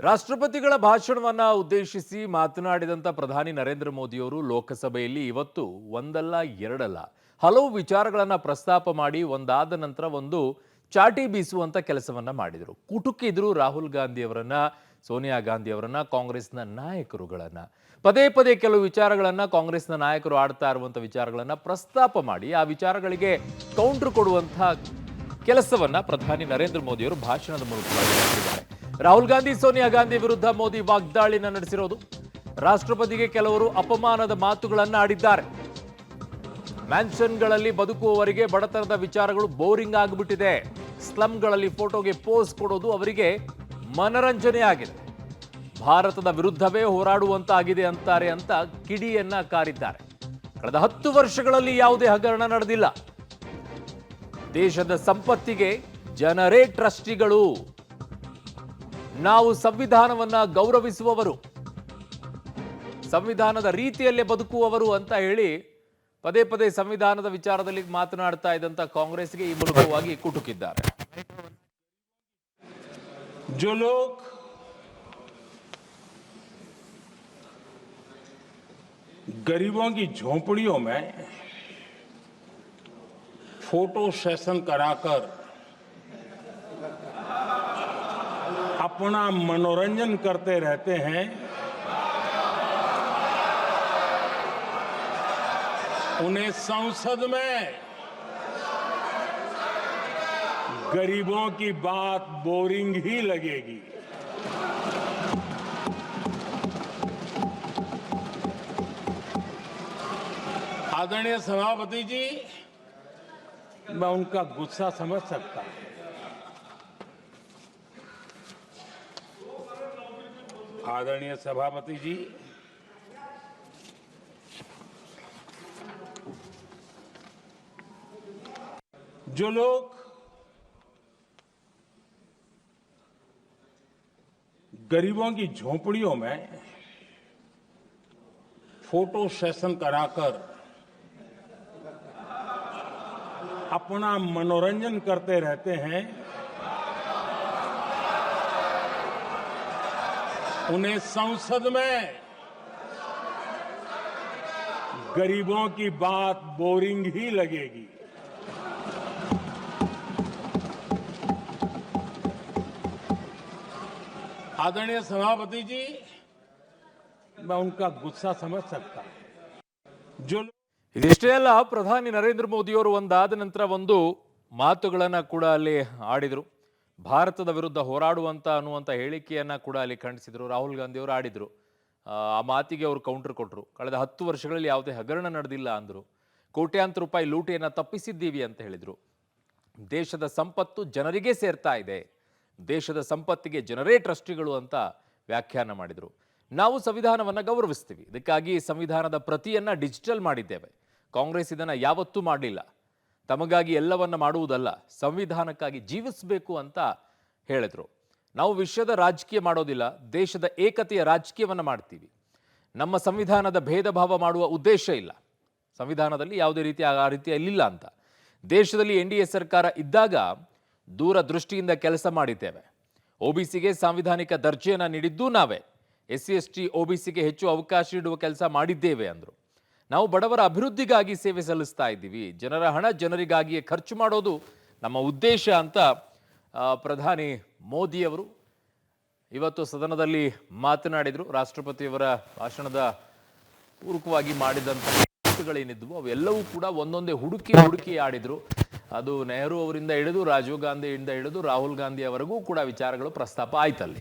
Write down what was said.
ರಾಷ್ಟ್ರಪತಿಗಳ ಭಾಷಣವನ್ನ ಉದ್ದೇಶಿಸಿ ಮಾತನಾಡಿದಂತ ಪ್ರಧಾನಿ ನರೇಂದ್ರ ಮೋದಿಯವರು ಲೋಕಸಭೆಯಲ್ಲಿ ಇವತ್ತು ಒಂದಲ್ಲ ಎರಡಲ್ಲ ಹಲವು ವಿಚಾರಗಳನ್ನ ಪ್ರಸ್ತಾಪ ಮಾಡಿ ಒಂದಾದ ನಂತರ ಒಂದು ಚಾಟಿ ಬೀಸುವಂತ ಕೆಲಸವನ್ನ ಮಾಡಿದರು. ಕುಟುಕಿದ್ರು ರಾಹುಲ್ ಗಾಂಧಿ ಅವರನ್ನ, ಸೋನಿಯಾ ಗಾಂಧಿ ಅವರನ್ನ, ಕಾಂಗ್ರೆಸ್ನ ನಾಯಕರುಗಳನ್ನ. ಪದೇ ಪದೇ ಕೆಲವು ವಿಚಾರಗಳನ್ನ ಕಾಂಗ್ರೆಸ್ನ ನಾಯಕರು ಆಡ್ತಾ ಇರುವಂತ ವಿಚಾರಗಳನ್ನ ಪ್ರಸ್ತಾಪ ಮಾಡಿ ಆ ವಿಚಾರಗಳಿಗೆ ಕೌಂಟರ್ ಕೊಡುವಂತ ಕೆಲಸವನ್ನ ಪ್ರಧಾನಿ ನರೇಂದ್ರ ಮೋದಿಯವರು ಭಾಷಣದ ಮೂಲಕ ಮಾಡಿದ್ದಾರೆ. ರಾಹುಲ್ ಗಾಂಧಿ, ಸೋನಿಯಾ ಗಾಂಧಿ ವಿರುದ್ಧ ಮೋದಿ ವಾಗ್ದಾಳಿನ ನಡೆಸಿರೋದು. ರಾಷ್ಟ್ರಪತಿಗೆ ಕೆಲವರು ಅಪಮಾನದ ಮಾತುಗಳನ್ನ ಆಡಿದ್ದಾರೆ. ಮ್ಯಾನ್ಷನ್ಗಳಲ್ಲಿ ಬದುಕುವವರಿಗೆ ಬಡತನದ ವಿಚಾರಗಳು ಬೋರಿಂಗ್ ಆಗಿಬಿಟ್ಟಿದೆ. ಸ್ಲಂಗಳಲ್ಲಿ ಫೋಟೋಗೆ ಪೋಸ್ ಕೊಡೋದು ಅವರಿಗೆ ಮನರಂಜನೆ ಆಗಿದೆ. ಭಾರತದ ವಿರುದ್ಧವೇ ಹೋರಾಡುವಂತಾಗಿದೆ ಅಂತಾರೆ ಅಂತ ಕಿಡಿಯನ್ನ ಕಾರಿದ್ದಾರೆ. ಕಳೆದ 10 ವರ್ಷಗಳಲ್ಲಿ ಯಾವುದೇ ಹಗರಣ ನಡೆದಿಲ್ಲ. ದೇಶದ ಸಂಪತ್ತಿಗೆ ಜನರೇ ಟ್ರಸ್ಟಿಗಳು. ನಾವು ಸಂವಿಧಾನವನ್ನ ಗೌರವಿಸುವವರು, ಸಂವಿಧಾನದ ರೀತಿಯಲ್ಲೇ ಬದುಕುವವರು ಅಂತ ಹೇಳಿ ಪದೇ ಪದೇ ಸಂವಿಧಾನದ ವಿಚಾರದಲ್ಲಿ ಮಾತನಾಡ್ತಾ ಇದ್ದಂತ ಕಾಂಗ್ರೆಸ್ಗೆ ಈ ಮೂಲಕವಾಗಿ ಕುಟುಕಿದ್ದಾರೆ. जो लोग गरीबों की झोपड़ियों में फोटो सेशन कराकर अपना मनोरंजन करते रहते हैं, उन्हें संसद में गरीबों की बात बोरिंग ही लगेगी। आदरणीय सभापति जी, मैं उनका गुस्सा समझ सकता हूं। आदरणीय सभापति जी, जो लोग गरीबों की झोपड़ियों में फोटो सेशन कराकर अपना मनोरंजन करते रहते हैं, उन्हें संसद में गरीबों की बात बोरिंग ही लगेगी। आदरणीय सभापति जी, मैं उनका गुस्सा समझ सकता हूं। जो ಇದಿಷ್ಟೇ ಅಲ್ಲ, ಪ್ರಧಾನಿ ನರೇಂದ್ರ ಮೋದಿಯವರು ಒಂದಾದ ನಂತರ ಒಂದು ಮಾತುಗಳನ್ನ ಕೂಡ ಅಲ್ಲಿ ಆಡಿದ್ರು. ಭಾರತದ ವಿರುದ್ಧ ಹೋರಾಡುವಂತ ಅನ್ನುವಂಥ ಹೇಳಿಕೆಯನ್ನ ಕೂಡ ಅಲ್ಲಿ ಖಂಡಿಸಿದ್ರು. ರಾಹುಲ್ ಗಾಂಧಿ ಅವರು ಆಡಿದ್ರು. ಆ ಮಾತಿಗೆ ಅವರು ಕೌಂಟರ್ ಕೊಟ್ಟರು. ಕಳೆದ 10 ವರ್ಷಗಳಲ್ಲಿ ಯಾವುದೇ ಹಗರಣ ನಡೆದಿಲ್ಲ ಅಂದರು. ಕೋಟ್ಯಾಂತರ ರೂಪಾಯಿ ಲೂಟಿಯನ್ನ ತಪ್ಪಿಸಿದ್ದೀವಿ ಅಂತ ಹೇಳಿದ್ರು. ದೇಶದ ಸಂಪತ್ತು ಜನರಿಗೆ ಸೇರ್ತಾ ಇದೆ, ದೇಶದ ಸಂಪತ್ತಿಗೆ ಜನರೇ ಟ್ರಸ್ಟಿಗಳು ಅಂತ ವ್ಯಾಖ್ಯಾನ ಮಾಡಿದರು. ನಾವು ಸಂವಿಧಾನವನ್ನು ಗೌರವಿಸ್ತೀವಿ, ಇದಕ್ಕಾಗಿ ಸಂವಿಧಾನದ ಪ್ರತಿಯನ್ನ ಡಿಜಿಟಲ್ ಮಾಡಿದ್ದೇವೆ. ಕಾಂಗ್ರೆಸ್ ಇದನ್ನು ಯಾವತ್ತೂ ಮಾಡಲಿಲ್ಲ. ತಮಗಾಗಿ ಎಲ್ಲವನ್ನ ಮಾಡುವುದಲ್ಲ, ಸಂವಿಧಾನಕ್ಕಾಗಿ ಜೀವಿಸಬೇಕು ಅಂತ ಹೇಳಿದ್ರು. ನಾವು ವಿಶ್ವದ ರಾಜಕೀಯ ಮಾಡೋದಿಲ್ಲ, ದೇಶದ ಏಕತೆಯ ರಾಜಕೀಯವನ್ನು ಮಾಡ್ತೀವಿ. ನಮ್ಮ ಸಂವಿಧಾನದ ಭೇದ ಭಾವ ಮಾಡುವ ಉದ್ದೇಶ ಇಲ್ಲ. ಸಂವಿಧಾನದಲ್ಲಿ ಯಾವುದೇ ರೀತಿಯ ಆ ರೀತಿಯಲ್ಲಿಲ್ಲ ಅಂತ. ದೇಶದಲ್ಲಿ NDA ಸರ್ಕಾರ ಇದ್ದಾಗ ದೂರದೃಷ್ಟಿಯಿಂದ ಕೆಲಸ ಮಾಡಿದ್ದೇವೆ. OBCಗೆ ಸಾಂವಿಧಾನಿಕ ದರ್ಜೆಯನ್ನು ನೀಡಿದ್ದೂ ನಾವೇ. SC ST OBCಗೆ ಹೆಚ್ಚು ಅವಕಾಶ ನೀಡುವ ಕೆಲಸ ಮಾಡಿದ್ದೇವೆ ಅಂದರು. ನಾವು ಬಡವರ ಅಭಿವೃದ್ಧಿಗಾಗಿ ಸೇವೆ ಸಲ್ಲಿಸ್ತಾ ಇದ್ದೀವಿ, ಜನರ ಹಣ ಜನರಿಗಾಗಿಯೇ ಖರ್ಚು ಮಾಡೋದು ನಮ್ಮ ಉದ್ದೇಶ ಅಂತ ಪ್ರಧಾನಿ ಮೋದಿಯವರು ಇವತ್ತು ಸದನದಲ್ಲಿ ಮಾತನಾಡಿದರು. ರಾಷ್ಟ್ರಪತಿಯವರ ಭಾಷಣದ ಪೂರಕವಾಗಿ ಮಾಡಿದಂಥ ಮಾತುಗಳೇನಿದ್ವು ಅವೆಲ್ಲವೂ ಕೂಡ ಒಂದೊಂದೇ ಹುಡುಕಿ ಆಡಿದರು. ಅದು ನೆಹರು ಅವರಿಂದ ಹಿಡಿದು ರಾಜೀವ್ ಗಾಂಧಿಯಿಂದ ಹಿಡಿದು ರಾಹುಲ್ ಗಾಂಧಿ ಅವರೆಗೂ ಕೂಡ ವಿಚಾರಗಳು ಪ್ರಸ್ತಾಪ ಆಯ್ತಲ್ಲಿ.